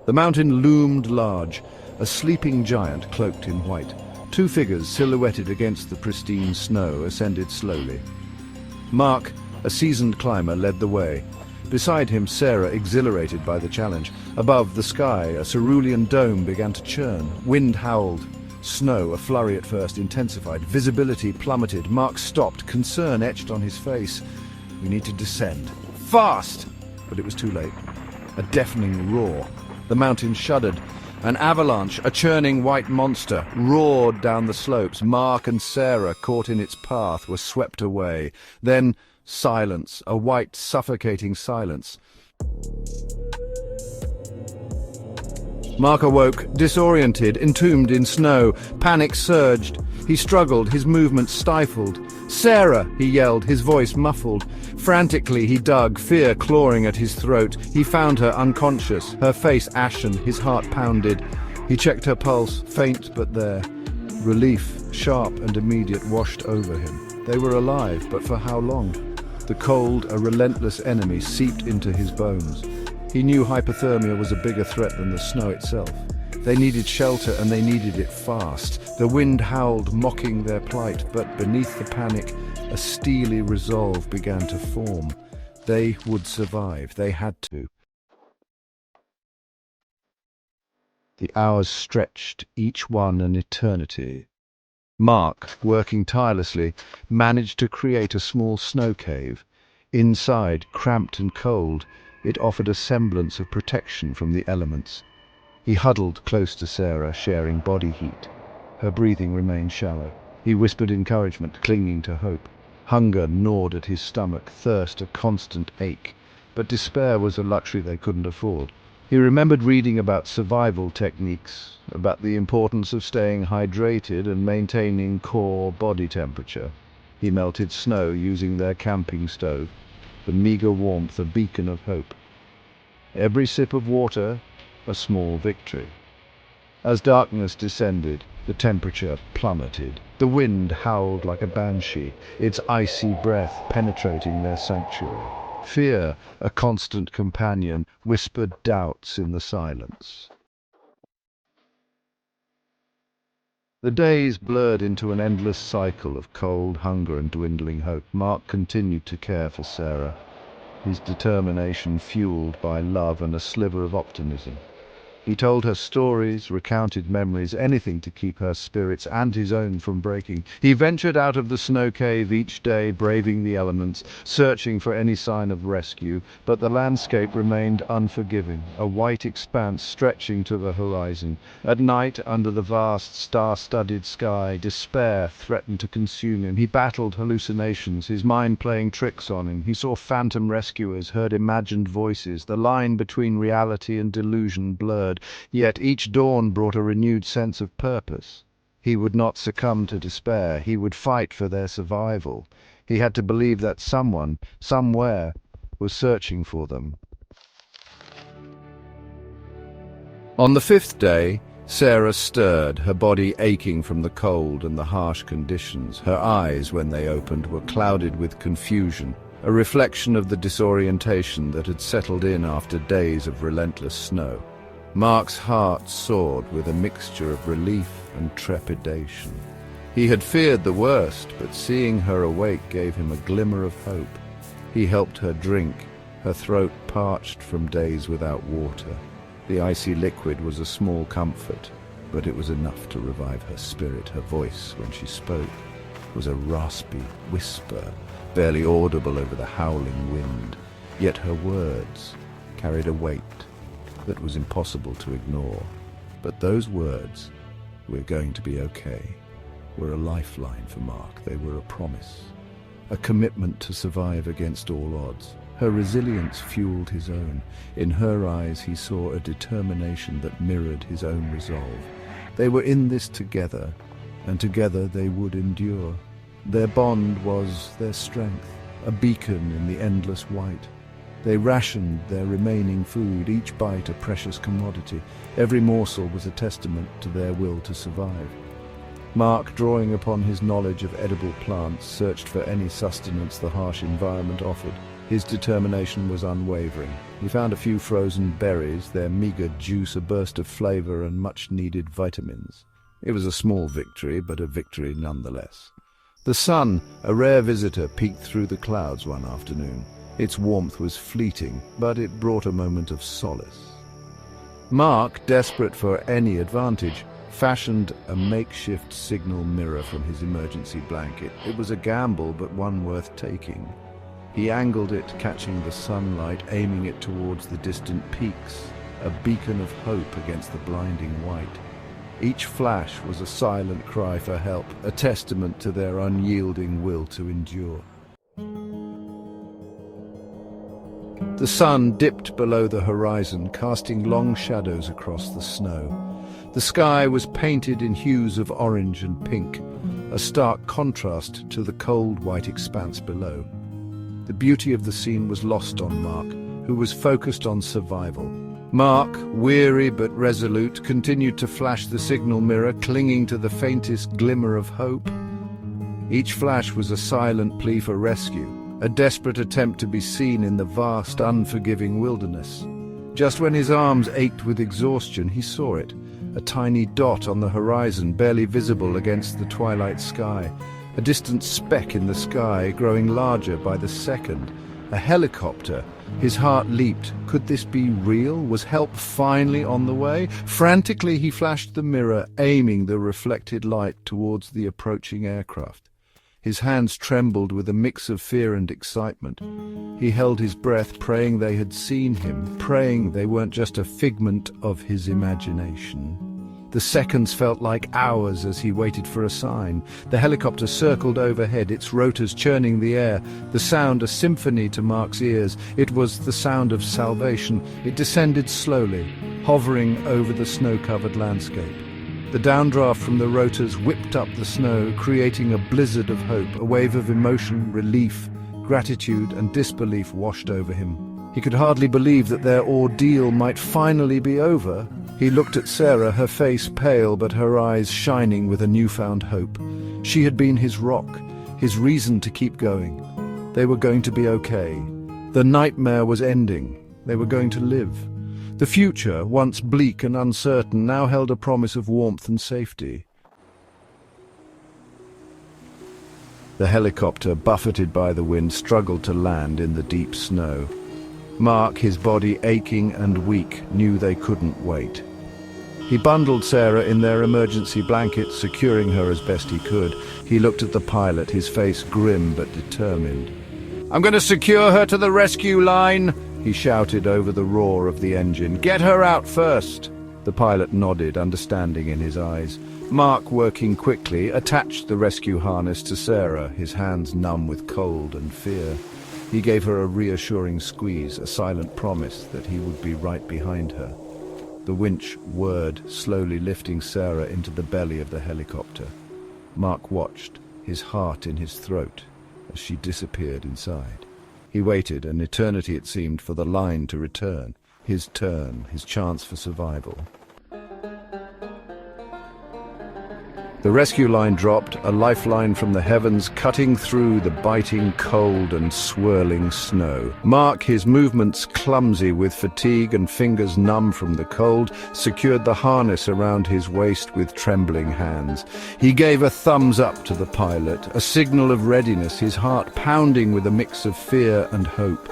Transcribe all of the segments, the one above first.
The mountain loomed large, a sleeping giant cloaked in white. Two figures silhouetted against the pristine snow ascended slowly. Mark, a seasoned climber, led the way. Beside him, Sarah, exhilarated by the challenge. Above, the sky, a cerulean dome, began to churn. Wind howled. Snow, a flurry at first, intensified. Visibility plummeted. Mark stopped, concern etched on his face. We need to descend. Fast! But it was too late. A deafening roar. The mountain shuddered. An avalanche, a churning white monster, roared down the slopes. Mark and Sarah, caught in its path, were swept away. Then silence, a white, suffocating silence. Mark awoke, disoriented, entombed in snow. Panic surged. He struggled, his movements stifled. "Sarah!" he yelled, his voice muffled. Frantically he dug, fear clawing at his throat. He found her unconscious, her face ashen, his heart pounded. He checked her pulse, faint but there. Relief, sharp and immediate, washed over him. They were alive, but for how long? The cold, a relentless enemy, seeped into his bones. He knew hypothermia was a bigger threat than the snow itself. They needed shelter, and they needed it fast. The wind howled, mocking their plight, but beneath the panic, a steely resolve began to form. They would survive. They had to. The hours stretched, each one an eternity. Mark, working tirelessly, managed to create a small snow cave. Inside, cramped and cold, it offered a semblance of protection from the elements. He huddled close to Sarah, sharing body heat. Her breathing remained shallow. He whispered encouragement, clinging to hope. Hunger gnawed at his stomach, thirst a constant ache. But despair was a luxury they couldn't afford. He remembered reading about survival techniques, about the importance of staying hydrated and maintaining core body temperature. He melted snow using their camping stove, the meager warmth a beacon of hope. Every sip of water, a small victory. As darkness descended, the temperature plummeted. The wind howled like a banshee, its icy breath penetrating their sanctuary. Fear, a constant companion, whispered doubts in the silence. The days blurred into an endless cycle of cold, hunger and dwindling hope. Mark continued to care for Sarah, his determination fueled by love and a sliver of optimism. He told her stories, recounted memories, anything to keep her spirits and his own from breaking. He ventured out of the snow cave each day, braving the elements, searching for any sign of rescue, but the landscape remained unforgiving, a white expanse stretching to the horizon. At night, under the vast, star-studded sky, despair threatened to consume him. He battled hallucinations, his mind playing tricks on him. He saw phantom rescuers, heard imagined voices. The line between reality and delusion blurred. Yet each dawn brought a renewed sense of purpose. He would not succumb to despair. He would fight for their survival. He had to believe that someone, somewhere, was searching for them. On the fifth day, Sarah stirred, her body aching from the cold and the harsh conditions. Her eyes, when they opened, were clouded with confusion, a reflection of the disorientation that had settled in after days of relentless snow. Mark's heart soared with a mixture of relief and trepidation. He had feared the worst, but seeing her awake gave him a glimmer of hope. He helped her drink, her throat parched from days without water. The icy liquid was a small comfort, but it was enough to revive her spirit. Her voice, when she spoke, was a raspy whisper, barely audible over the howling wind. Yet her words carried a weight that was impossible to ignore. But those words, "We're going to be okay," were a lifeline for Mark. They were a promise, a commitment to survive against all odds. Her resilience fueled his own. In her eyes he saw a determination that mirrored his own resolve. They were in this together, and together they would endure. Their bond was their strength, a beacon in the endless white. They rationed their remaining food, each bite a precious commodity. Every morsel was a testament to their will to survive. Mark, drawing upon his knowledge of edible plants, searched for any sustenance the harsh environment offered. His determination was unwavering. He found a few frozen berries, their meager juice a burst of flavor and much-needed vitamins. It was a small victory, but a victory nonetheless. The sun, a rare visitor, peeked through the clouds one afternoon. Its warmth was fleeting, but it brought a moment of solace. Mark, desperate for any advantage, fashioned a makeshift signal mirror from his emergency blanket. It was a gamble, but one worth taking. He angled it, catching the sunlight, aiming it towards the distant peaks, a beacon of hope against the blinding white. Each flash was a silent cry for help, a testament to their unyielding will to endure. The sun dipped below the horizon, casting long shadows across the snow. The sky was painted in hues of orange and pink, a stark contrast to the cold white expanse below. The beauty of the scene was lost on Mark, who was focused on survival. Mark, weary but resolute, continued to flash the signal mirror, clinging to the faintest glimmer of hope. Each flash was a silent plea for rescue, a desperate attempt to be seen in the vast, unforgiving wilderness. Just when his arms ached with exhaustion, he saw it, a tiny dot on the horizon, barely visible against the twilight sky. A distant speck in the sky, growing larger by the second. A helicopter. His heart leaped. Could this be real? Was help finally on the way? Frantically he flashed the mirror, aiming the reflected light towards the approaching aircraft. His hands trembled with a mix of fear and excitement. He held his breath, praying they had seen him, praying they weren't just a figment of his imagination. The seconds felt like hours as he waited for a sign. The helicopter circled overhead, its rotors churning the air, the sound a symphony to Mark's ears. It was the sound of salvation. It descended slowly, hovering over the snow-covered landscape. The downdraft from the rotors whipped up the snow, creating a blizzard of hope. A wave of emotion, relief, gratitude, and disbelief washed over him. He could hardly believe that their ordeal might finally be over. He looked at Sarah, her face pale but her eyes shining with a newfound hope. She had been his rock, his reason to keep going. They were going to be okay. The nightmare was ending. They were going to live. The future, once bleak and uncertain, now held a promise of warmth and safety. The helicopter, buffeted by the wind, struggled to land in the deep snow. Mark, his body aching and weak, knew they couldn't wait. He bundled Sarah in their emergency blankets, securing her as best he could. He looked at the pilot, his face grim but determined. "I'm going to secure her to the rescue line," he shouted over the roar of the engine. "Get her out first." The pilot nodded, understanding in his eyes. Mark, working quickly, attached the rescue harness to Sarah, his hands numb with cold and fear. He gave her a reassuring squeeze, a silent promise that he would be right behind her. The winch whirred, slowly lifting Sarah into the belly of the helicopter. Mark watched, his heart in his throat, as she disappeared inside. He waited, an eternity it seemed, for the line to return. His turn, his chance for survival. The rescue line dropped, a lifeline from the heavens cutting through the biting cold and swirling snow. Mark, his movements clumsy with fatigue and fingers numb from the cold, secured the harness around his waist with trembling hands. He gave a thumbs up to the pilot, a signal of readiness, his heart pounding with a mix of fear and hope.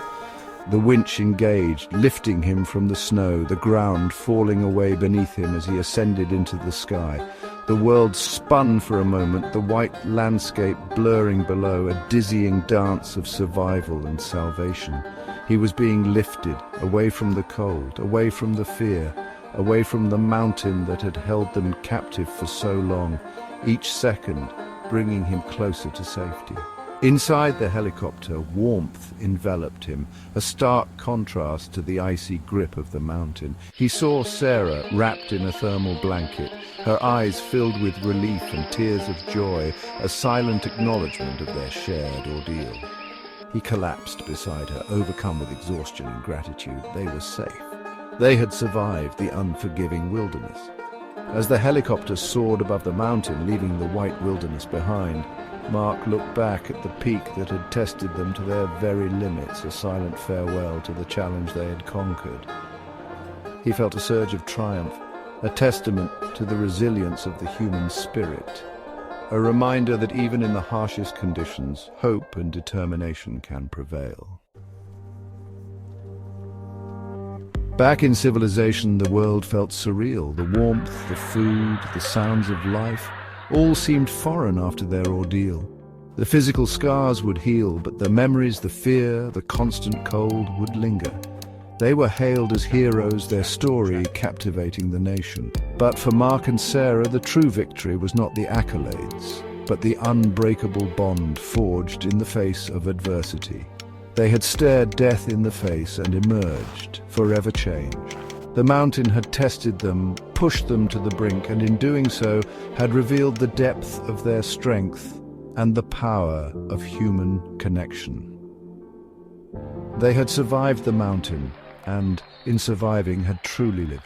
The winch engaged, lifting him from the snow, the ground falling away beneath him as he ascended into the sky. The world spun for a moment, the white landscape blurring below, a dizzying dance of survival and salvation. He was being lifted, away from the cold, away from the fear, away from the mountain that had held them captive for so long, each second bringing him closer to safety. Inside the helicopter, warmth enveloped him, a stark contrast to the icy grip of the mountain. He saw Sarah wrapped in a thermal blanket, her eyes filled with relief and tears of joy, a silent acknowledgement of their shared ordeal. He collapsed beside her, overcome with exhaustion and gratitude. They were safe. They had survived the unforgiving wilderness. As the helicopter soared above the mountain, leaving the white wilderness behind, Mark looked back at the peak that had tested them to their very limits, a silent farewell to the challenge they had conquered. He felt a surge of triumph, a testament to the resilience of the human spirit, a reminder that even in the harshest conditions, hope and determination can prevail. Back in civilization, the world felt surreal. The warmth, the food, the sounds of life, all seemed foreign after their ordeal. The physical scars would heal, but the memories, the fear, the constant cold would linger. They were hailed as heroes, their story captivating the nation. But for Mark and Sarah, the true victory was not the accolades, but the unbreakable bond forged in the face of adversity. They had stared death in the face and emerged, forever changed. The mountain had tested them, pushed them to the brink, and in doing so had revealed the depth of their strength and the power of human connection. They had survived the mountain, and in surviving had truly lived.